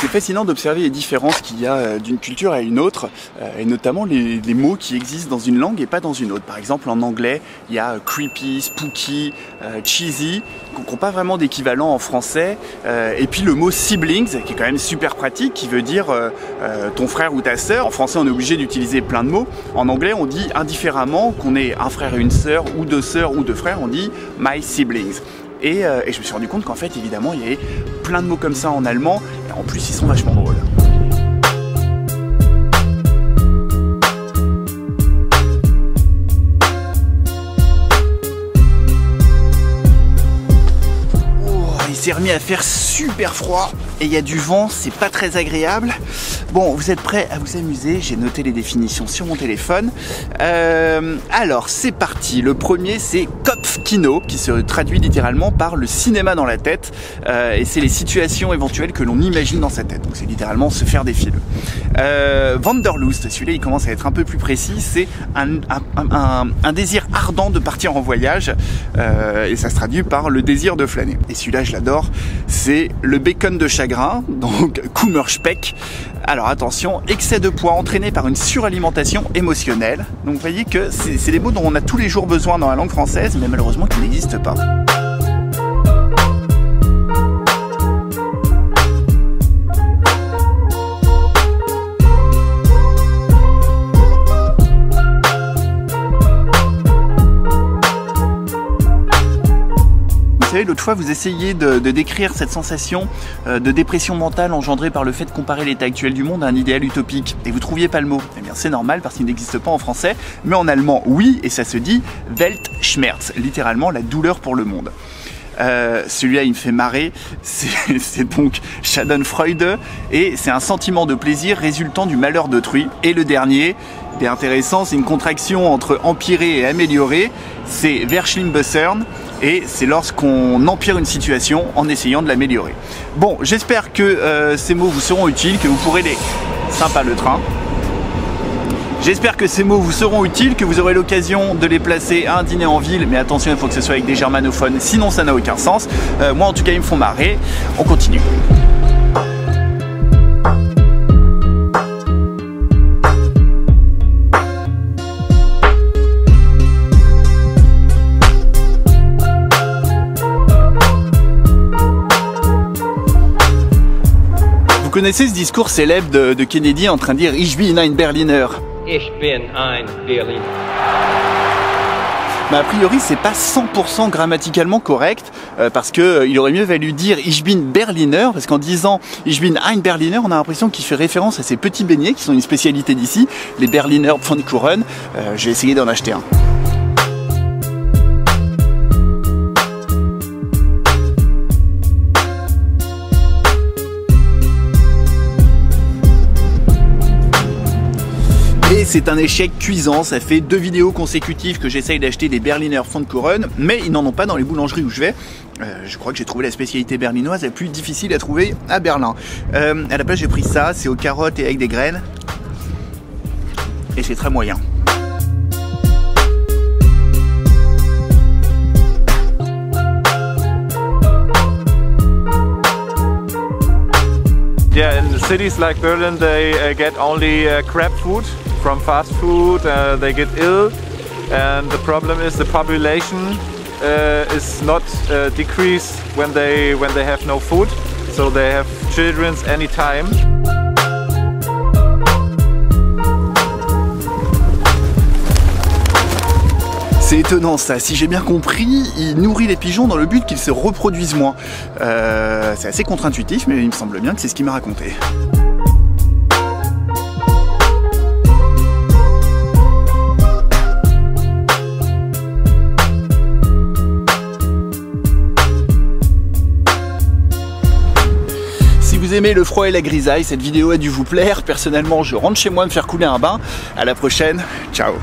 C'est fascinant d'observer les différences qu'il y a d'une culture à une autre, et notamment les mots qui existent dans une langue et pas dans une autre. Par exemple, en anglais, il y a creepy, spooky, cheesy, qui n'ont pas vraiment d'équivalent en français. Et puis le mot siblings, qui est quand même super pratique, qui veut dire ton frère ou ta sœur. En français, on est obligé d'utiliser plein de mots. En anglais, on dit indifféremment qu'on est un frère et une sœur, ou deux frères, on dit my siblings. Et je me suis rendu compte qu'en fait, évidemment, il y avait plein de mots comme ça en allemand, et en plus, ils sont vachement drôles. Il s'est remis à faire super froid et il y a du vent, c'est pas très agréable. Bon, vous êtes prêts à vous amuser? J'ai noté les définitions sur mon téléphone. Alors, c'est parti. Le premier, c'est Kopfkino, qui se traduit littéralement par le cinéma dans la tête. Et c'est les situations éventuelles que l'on imagine dans sa tête. Donc, c'est littéralement se faire des films. Wanderlust, celui-là, il commence à être un peu plus précis. C'est un désir ardent de partir en voyage. Et ça se traduit par le désir de flâner. Et celui-là, je l'adore. C'est le bacon de chagrin, donc Kummerspeck. Alors attention, excès de poids entraîné par une suralimentation émotionnelle. Donc vous voyez que c'est des mots dont on a tous les jours besoin dans la langue française, mais malheureusement qui n'existent pas. Vous savez, l'autre fois, vous essayez de décrire cette sensation de dépression mentale engendrée par le fait de comparer l'état actuel du monde à un idéal utopique. Et vous trouviez pas le mot. Eh bien, c'est normal parce qu'il n'existe pas en français, mais en allemand, oui, et ça se dit Weltschmerz, littéralement la douleur pour le monde. Celui-là, il me fait marrer, c'est donc Schadenfreude, et c'est un sentiment de plaisir résultant du malheur d'autrui. Et le dernier, qui est intéressant, c'est une contraction entre empirer et améliorer, c'est Verschlimmbessern, et c'est lorsqu'on empire une situation en essayant de l'améliorer. Bon, j'espère que ces mots vous seront utiles, que vous pourrez les... Sympa le train. J'espère que ces mots vous seront utiles, que vous aurez l'occasion de les placer à un dîner en ville, mais attention, il faut que ce soit avec des germanophones, sinon ça n'a aucun sens. Moi en tout cas, ils me font marrer. On continue. Vous connaissez ce discours célèbre de Kennedy en train de dire « Ich bin ein Berliner ». Ich bin ein Berliner. Mais a priori, c'est pas 100% grammaticalement correct, parce que il aurait mieux valu dire Ich bin Berliner, parce qu'en disant Ich bin ein Berliner, on a l'impression qu'il fait référence à ces petits beignets qui sont une spécialité d'ici, les Berliner Pfannkuchen. Je vais essayer d'en acheter un. Et c'est un échec cuisant, ça fait 2 vidéos consécutives que j'essaye d'acheter des Berliner Pfannkuchen, mais ils n'en ont pas dans les boulangeries où je vais. Je crois que j'ai trouvé la spécialité berlinoise la plus difficile à trouver à Berlin. À la place j'ai pris ça, c'est aux carottes et avec des graines. Et c'est très moyen. Yeah, in cities like Berlin, they get only crap food from fast food. They get ill, and the problem is the population is not decreased when they have no food. So they have children anytime. C'est étonnant ça, si j'ai bien compris, il nourrit les pigeons dans le but qu'ils se reproduisent moins. C'est assez contre-intuitif, mais il me semble bien que c'est ce qu'il m'a raconté. Si vous aimez le froid et la grisaille, cette vidéo a dû vous plaire. Personnellement, je rentre chez moi me faire couler un bain. À la prochaine, ciao.